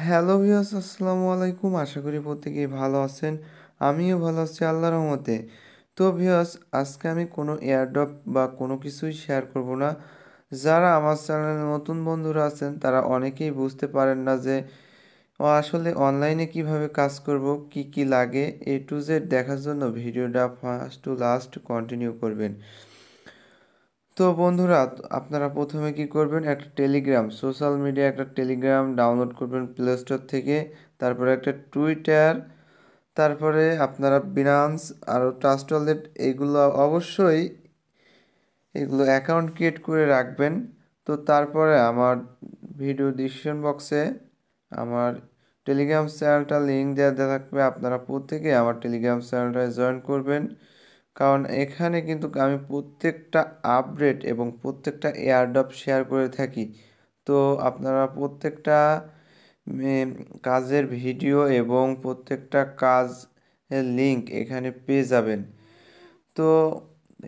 Hello viewers, আসসালামু আলাইকুম। আশা করি প্রত্যেকেই ভালো আছেন। আমিও ভালো আছি আল্লাহর রহমতে। তো ভিউয়ার্স, আজকে আমি কোনো এয়ারড্রপ বা কোনো কিছুই শেয়ার করব না। যারা আমার চ্যানেলে নতুন বন্ধুরা আছেন তারা অনেকেই বুঝতে পারেন না যে আসলে অনলাইনে কিভাবে কাজ করব, কি কি লাগে, A to Z দেখার জন্য ভিডিওটা ফার্স্ট টু লাস্ট কন্টিনিউ করবেন। তো বন্ধুরা, আপনারা প্রথমে কি করবেন, একটা টেলিগ্রাম, সোশ্যাল মিডিয়া একটা টেলিগ্রাম ডাউনলোড করবেন প্লে স্টোর থেকে। তারপরে একটা টুইটার, তারপরে আপনারা বিনান্স আর ট্রাস্ট ওয়ালেট, এগুলো অবশ্যই এগুলো অ্যাকাউন্ট ক্রিয়েট করে রাখবেন। তো তারপরে আমার ভিডিও ডিসক্রিপশন বক্সে আমার টেলিগ্রাম চ্যানেলটা লিঙ্ক দেওয়া থাকবে। আপনারা প্রত্যেকে আমার টেলিগ্রাম চ্যানেলটায় জয়েন করবেন, কারণ এখানে কিন্তু আমি প্রত্যেকটা আপডেট এবং প্রত্যেকটা এয়ারড্রপ শেয়ার করে থাকি। তো আপনারা প্রত্যেকটা কাজের ভিডিও এবং প্রত্যেকটা কাজের লিংক এখানে পেয়ে যাবেন। তো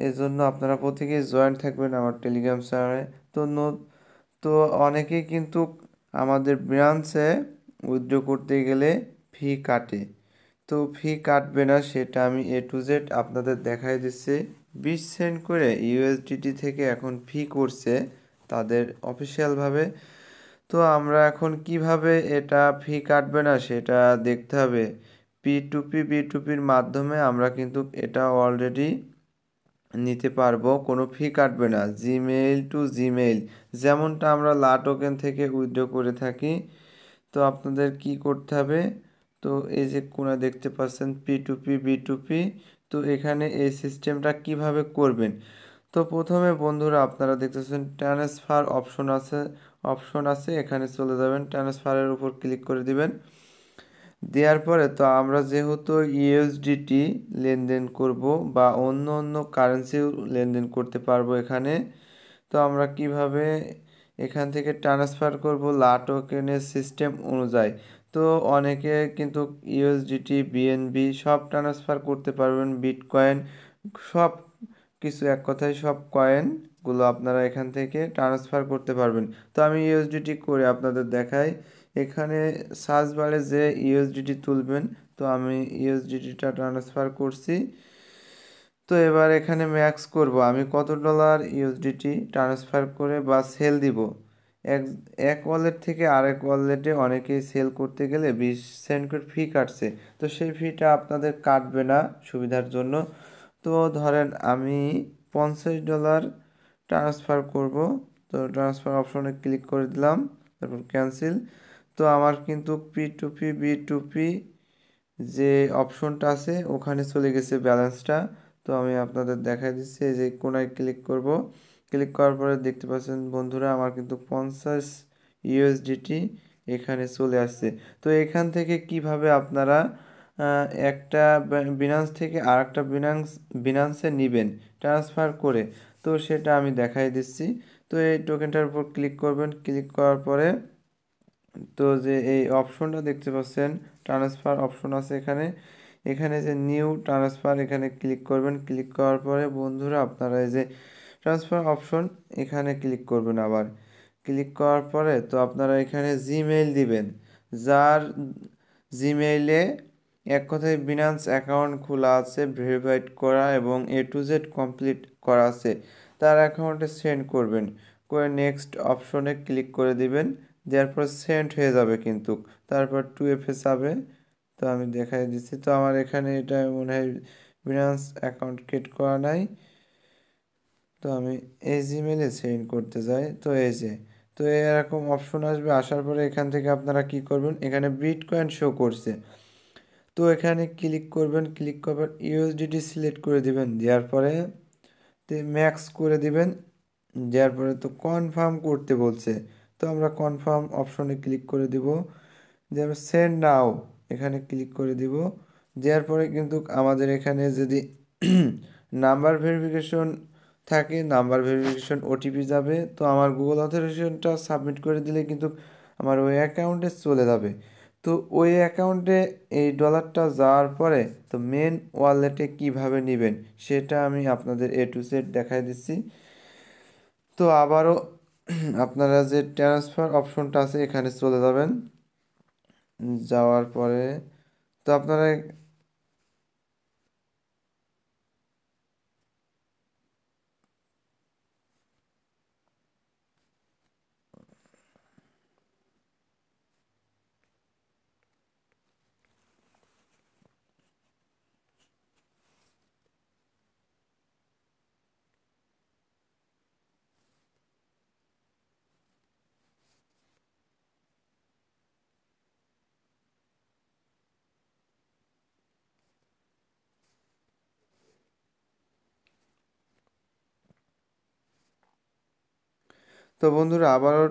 এজন্য আপনারা প্রত্যেকেই জয়েন থাকবেন আমার টেলিগ্রাম চ্যানেলে। তো তো অনেকেই কিন্তু আমাদের ব্রাঞ্চে উইথড্র করতে গেলে ফি কাটে। তো ফি কাটবে না সেটা আমি A to Z আপনাদের দেখাই দিচ্ছি। 20 সেন্ট করে ইউএসডিটি থেকে এখন ফি করছে তাদের অফিসিয়ালভাবে। তো আমরা এখন কিভাবে এটা ফি কাটবে না সেটা দেখতে হবে। P2P মাধ্যমে আমরা কিন্তু এটা অলরেডি নিতে পারবো, কোনো ফি কাটবে না। জিমেইল টু জিমেইল, যেমনটা আমরা লা টোকেন থেকে উইথড্র করে থাকি। তো আপনাদের কি করতে হবে, তো এই যে কোণে দেখতে পাচ্ছেন P2P। তো এখানে এই সিস্টেমটা কিভাবে করবেন, তো প্রথমে বন্ধুরা আপনারা দেখতেছেন ট্রান্সফার অপশন আছে, এখানে চলে যাবেন, ট্রান্সফারের উপর ক্লিক করে দিবেন। দেওয়ার পরে তো আমরা যেহেতু ইউএসডিটি লেনদেন করব বা অন্য অন্য কারেন্সিও লেনদেন করতে পারবো এখানে। তো আমরা কিভাবে এখান থেকে ট্রান্সফার করব, লা টোকেনের সিস্টেম অনুযায়ী। তো অনেকে কিন্তু ইউএসডিটি, বিএনবি সব ট্রান্সফার করতে পারবেন, বিটকয়েন, সব কিছু, এক কথায় সব কয়েনগুলো আপনারা এখান থেকে ট্রান্সফার করতে পারবেন। তো আমি ইউএসডিটি করে আপনাদের দেখাই। এখানে সার্চ বারে যে ইউএসডিটি তুলবেন, তো আমি ইউএসডিটিটা ট্রান্সফার করছি। তো এবার এখানে ম্যাক্স করব আমি কত ডলার ইউএসডিটি ট্রান্সফার করে বা সেল দিব। এক এক ওয়ালেট থেকে আরেক ওয়ালেটে অনেকেই সেল করতে গেলে 20 সেন্ট করে ফি কাটছে। তো সেই ফিটা আপনাদের কাটবে না সুবিধার জন্য। তো ধরেন আমি $50 ট্রান্সফার করব। তো ট্রান্সফার অপশনে ক্লিক করে দিলাম, তারপর ক্যান্সেল। তো আমার কিন্তু P2P যে অপশনটা আছে ওখানে চলে গেছে ব্যালেন্সটা। তো আমি আপনাদের দেখাই দিচ্ছি, এই যে কোনায় ক্লিক করব। ক্লিক করার পরে দেখতে পাচ্ছেন বন্ধুরা আমার কিন্তু 50 ইউএসডিটি এখানে চলে আসছে। তো এখান থেকে কিভাবে আপনারা একটা বিনান্স থেকে আরেকটা বিনান্সে নেবেন ট্রান্সফার করে, তো সেটা আমি দেখাই দিচ্ছি। তো এই টোকেনটার উপর ক্লিক করবেন, ক্লিক করার পরে তো যে এই অপশনটা দেখতে পাচ্ছেন, ট্রান্সফার অপশন আছে এখানে। এখানে যে নিউ ট্রান্সফার, এখানে ক্লিক করবেন। ক্লিক করার পরে বন্ধুরা আপনারা এই যে ট্রান্সফার অপশন এখানে ক্লিক করবেন। আবার ক্লিক করার পরে তো আপনারা এখানে জিমেইল দিবেন, যার জিমেইলে এক কথায় বিনান্স অ্যাকাউন্ট খোলা আছে, ভেরিফাইড করা এবং A to Z কমপ্লিট করা আছে, তার অ্যাকাউন্টে সেন্ড করবেন। করে নেক্সট অপশনে ক্লিক করে দিবেন, দেওয়ার পর সেন্ড হয়ে যাবে কিন্তু। তারপর 2FA যাবে। তো আমি দেখাই দিচ্ছি, তো আমার এখানে এটা মনে হয় বিনান্স অ্যাকাউন্ট ক্রিয়েট করা নাই। তো আমি এই জিমেলে সেন্ড করতে যাই, তো এই যে, তো এরকম অপশন আসবে। আসার পরে এখান থেকে আপনারা কি করবেন, এখানে বিটকয়েন শো করছে, তো এখানে ক্লিক করবেন। ক্লিক করবার ইউএসডিটি সিলেক্ট করে দিবেন, দেওয়ার পরে ম্যাক্স করে দিবেন। দেওয়ার পরে তো কনফার্ম করতে বলছে, তো আমরা কনফার্ম অপশনে ক্লিক করে দিব। দেওয়ার সেন্ড নাও এখানে ক্লিক করে দিব। দেওয়ার পরে কিন্তু আমাদের এখানে যদি নাম্বার ভেরিফিকেশন থাকে, নাম্বার ভেরিফিকেশন ওটিপি যাবে। তো আমার গুগল অথেন্টিকেশনটা সাবমিট করে দিলে কিন্তু আমার ওই অ্যাকাউন্টে চলে যাবে। তো ওই অ্যাকাউন্টে এই ডলারটা যাওয়ার পরে তো মেন ওয়ালেটে কিভাবে নেবেন সেটা আমি আপনাদের A to Z দেখাই দিচ্ছি। তো আবারও আপনারা যে ট্রান্সফার অপশনটা আছে এখানে চলে যাবেন। যাওয়ার পরে তো আপনারা তো বন্ধুরা আবারও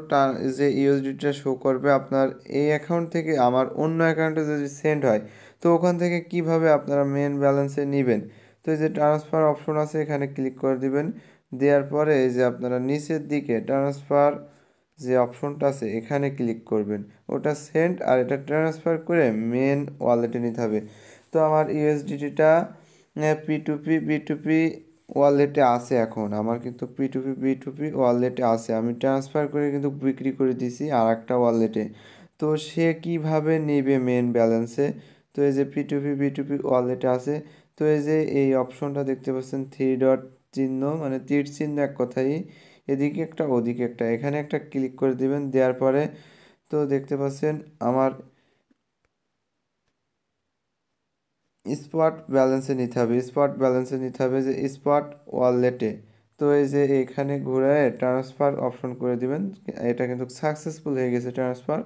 যে ইউএসডিটা শো করবে আপনার এই অ্যাকাউন্ট থেকে আমার অন্য অ্যাকাউন্টে যদি সেন্ড হয় তো ওখান থেকে কিভাবে আপনারা মেন ব্যালেন্সে নেবেন। তো এই যে ট্রান্সফার অপশন আছে এখানে ক্লিক করে দিবেন। দেওয়ার পরে এই যে আপনারা নিচের দিকে ট্রান্সফার যে অপশনটা আছে এখানে ক্লিক করবেন। ওটা সেন্ড আর এটা ট্রান্সফার করে মেন ওয়ালেটে নিতে হবে। তো আমার ইউএসডিটিটা পি টু পি ওয়ালেটে আছে, এখন আমার কিন্তু পি টু পি ওয়ালেটে আছে, আমি ট্রান্সফার করে কিন্তু বিক্রি করে দিছি আর একটা ওয়ালেটে। তো সে কিভাবে নেবে মেন ব্যালেন্সে। তো এই যে পি টু পি ওয়ালেটে আছে। তো এই যে এই অপশনটা দেখতে পাচ্ছেন থ্রি ডট চিহ্ন মানে তীর চিহ্ন এক কথাই, এদিকে একটা ওদিকে একটা, এখানে একটা ক্লিক করে দিবেন। দেওয়ার পরে তো দেখতে পাচ্ছেন আমার স্পট ব্যালেন্সে নিতে হবে, স্পট ব্যালেন্সে নিতে হবে যে স্পট ওয়ালেটে। তো এই যে এখানে ঘুরে ট্রান্সফার অপশন করে দিবেন। এটা কিন্তু সাকসেসফুল হয়ে গেছে ট্রান্সফার।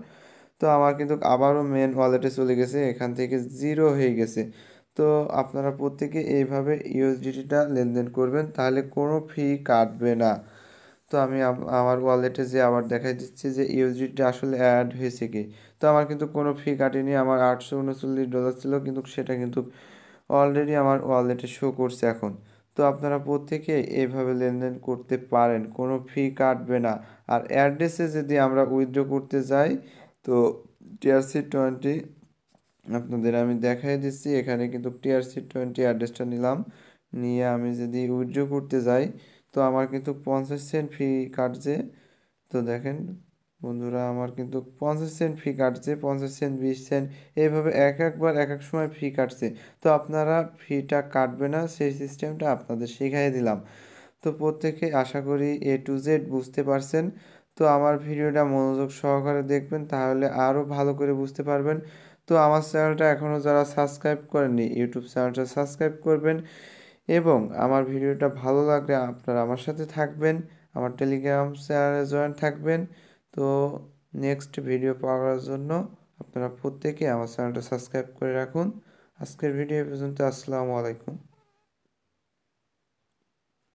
তো আমার কিন্তু আবারও মেন ওয়ালেটে চলে গেছে, এখান থেকে জিরো হয়ে গেছে। তো আপনারা প্রত্যেকে এইভাবে ইউএসডিটিটা লেনদেন করবেন, তাহলে কোনো ফি কাটবে না। তো আমি আমার ওয়ালেটে যে আবার দেখাই দিচ্ছি যে ইউএসডিটি আসলে অ্যাড হয়েছে কি। তো আমার কিন্তু কোনো ফি কাটেনি, আমার $839 ছিল কিন্তু সেটা কিন্তু অলরেডি আমার ওয়ালেটে শো করছে এখন। তো আপনারা প্রত্যেকে এইভাবে লেনদেন করতে পারেন, কোনো ফি কাটবে না। আর অ্যাড্রেসে যদি আমরা উইথড্র করতে যাই তো TRC20 আপনাদের আমি দেখাই দিচ্ছি, এখানে কিন্তু TRC20 অ্যাড্রেসটা নিলাম, নিয়ে আমি যদি উইথড্র করতে যাই তো আমার কিন্তু 50 সেন্ট ফি কাটছে। তো দেখেন বন্ধুরা আমার কিন্তু 50 সেন্ট ফি কাটছে, 50 সেন্ট 20 সেন্ট এইভাবে এক একবার এক এক সময় ফি কাটছে। তো আপনারা ফিটা কাটবে না সেই সিস্টেমটা আপনাদের শিখাই দিলাম। তো প্রত্যেকে আশা করি A to Z বুঝতে পারছেন। তো আমার ভিডিওটা মনোযোগ সহকারে দেখবেন, তাহলে আরও ভালো করে বুঝতে পারবেন। তো আমার চ্যানেলটা এখনও যারা সাবস্ক্রাইব করেননি ইউটিউব চ্যানেলটা সাবস্ক্রাইব করবেন, এবং আমার ভিডিওটা ভালো লাগলে আপনারা আমার সাথে থাকবেন, আমার টেলিগ্রাম চ্যানেলে জয়েন থাকবেন। তো নেক্সট ভিডিও পাওয়ার জন্য আপনারা প্রত্যেকে আমার চ্যানেলটা সাবস্ক্রাইব করে রাখুন। আজকের ভিডিও পর্যন্ত, আসসালামু আলাইকুম।